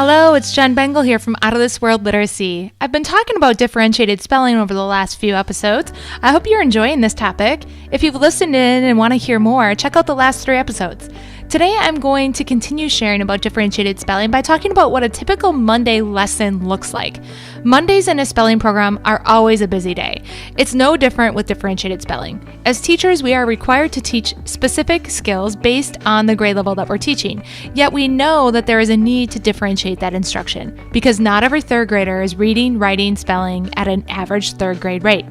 Hello, it's Jen Bengal here from Out of This World Literacy. I've been talking about differentiated spelling over the last few episodes. I hope you're enjoying this topic. If you've listened in and want to hear more, check out the last 3 episodes. Today, I'm going to continue sharing about differentiated spelling by talking about what a typical Monday lesson looks like. Mondays in a spelling program are always a busy day. It's no different with differentiated spelling. As teachers, we are required to teach specific skills based on the grade level that we're teaching. Yet we know that there is a need to differentiate that instruction because not every third grader is reading, writing, spelling at an average third grade rate.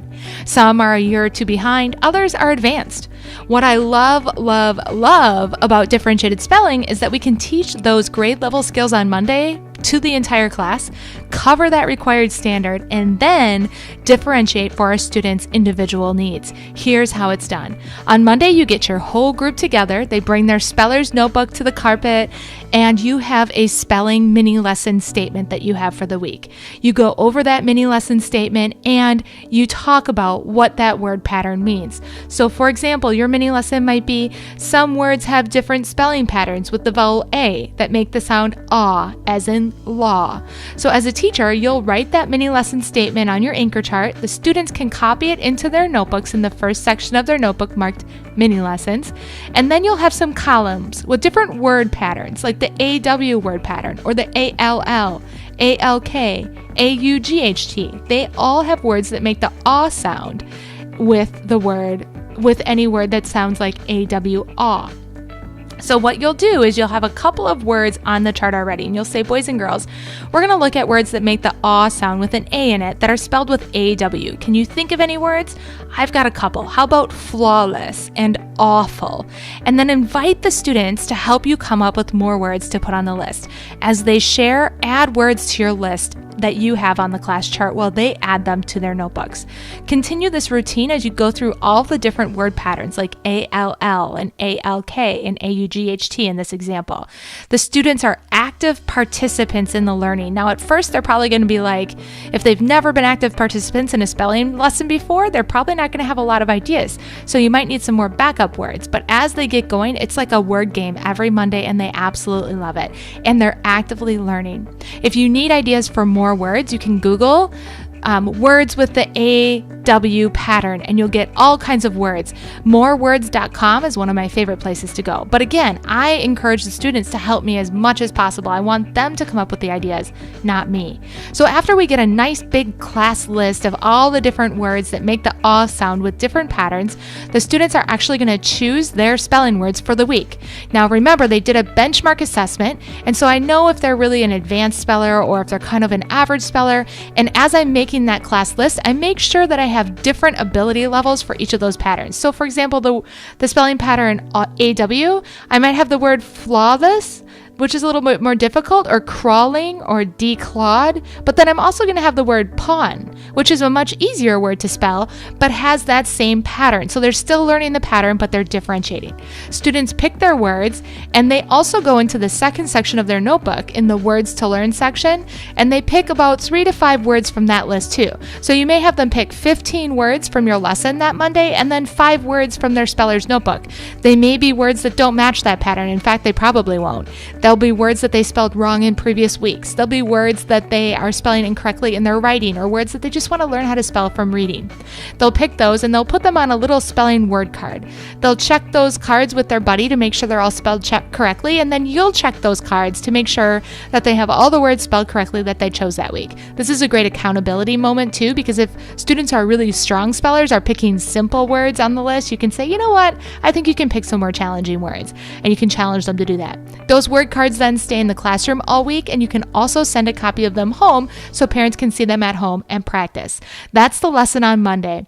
Some are a year or two behind, others are advanced. What I love about differentiated spelling is that we can teach those grade level skills on Monday to the entire class, cover that required standard, and then differentiate for our students' individual needs. Here's how it's done. On Monday, you get your whole group together. They bring their speller's notebook to the carpet, and you have a spelling mini lesson statement that you have for the week. You go over that mini lesson statement and you talk about what that word pattern means. So for example, your mini lesson might be some words have different spelling patterns with the vowel A that make the sound ah, as in law. So as a teacher, you'll write that mini lesson statement on your anchor chart. The students can copy it into their notebooks in the first section of their notebook marked mini lessons. And then you'll have some columns with different word patterns like the AW word pattern or the ALL, ALK, AUGHT. They all have words that make the ah sound with any word that sounds like AW. So what you'll do is you'll have a couple of words on the chart already, and you'll say, boys and girls, we're going to look at words that make the ah sound with an A in it that are spelled with AW. Can you think of any words? I've got a couple. How about flawless and awful? And then invite the students to help you come up with more words to put on the list. As they share, add words to your list that you have on the class chart while they add them to their notebooks. Continue this routine as you go through all the different word patterns like ALL and ALK and AUGHT in this example. The students are active participants in the learning. Now at first they're probably going to be like, if they've never been active participants in a spelling lesson before, they're probably not going to have a lot of ideas. So you might need some more backup words. But as they get going, it's like a word game every Monday and they absolutely love it. And they're actively learning. If you need ideas for more words, you can Google words with the AW pattern and you'll get all kinds of words. Morewords.com is one of my favorite places to go. But again, I encourage the students to help me as much as possible. I want them to come up with the ideas, not me. So after we get a nice big class list of all the different words that make the ah sound with different patterns, the students are actually going to choose their spelling words for the week. Now remember, they did a benchmark assessment, and so I know if they're really an advanced speller or if they're kind of an average speller. And as I'm making that class list, I make sure that I have different ability levels for each of those patterns. So for example, the spelling pattern AW, I might have the word flawless, which is a little bit more difficult, or crawling or declawed. But then I'm also going to have the word pawn, which is a much easier word to spell, but has that same pattern. So they're still learning the pattern, but they're differentiating. Students pick their words, and they also go into the second section of their notebook in the words to learn section, and they pick about 3 to 5 words from that list too. So you may have them pick 15 words from your lesson that Monday, and then 5 words from their speller's notebook. They may be words that don't match that pattern. In fact, they probably won't. There'll be words that they spelled wrong in previous weeks. There'll be words that they are spelling incorrectly in their writing, or words that they just want to learn how to spell from reading. They'll pick those and they'll put them on a little spelling word card. They'll check those cards with their buddy to make sure they're all spelled correctly, and then you'll check those cards to make sure that they have all the words spelled correctly that they chose that week. This is a great accountability moment too, because if students are really strong spellers, are picking simple words on the list, you can say, you know what, I think you can pick some more challenging words, and you can challenge them to do that. Those word cards then stay in the classroom all week, and you can also send a copy of them home so parents can see them at home and practice. That's the lesson on Monday.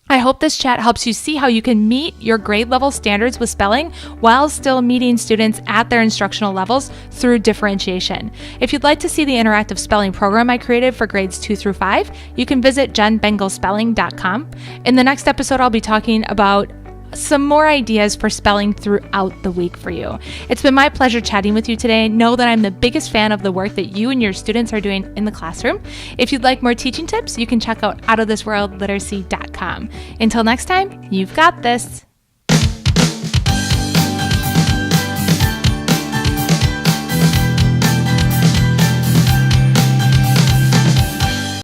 I hope this chat helps you see how you can meet your grade level standards with spelling while still meeting students at their instructional levels through differentiation. If you'd like to see the interactive spelling program I created for grades 2 through 5, you can visit jenbengalspelling.com. In the next episode, I'll be talking about some more ideas for spelling throughout the week for you. It's been my pleasure chatting with you today. Know that I'm the biggest fan of the work that you and your students are doing in the classroom. If you'd like more teaching tips, you can check out outofthisworldliteracy.com. Until next time, you've got this.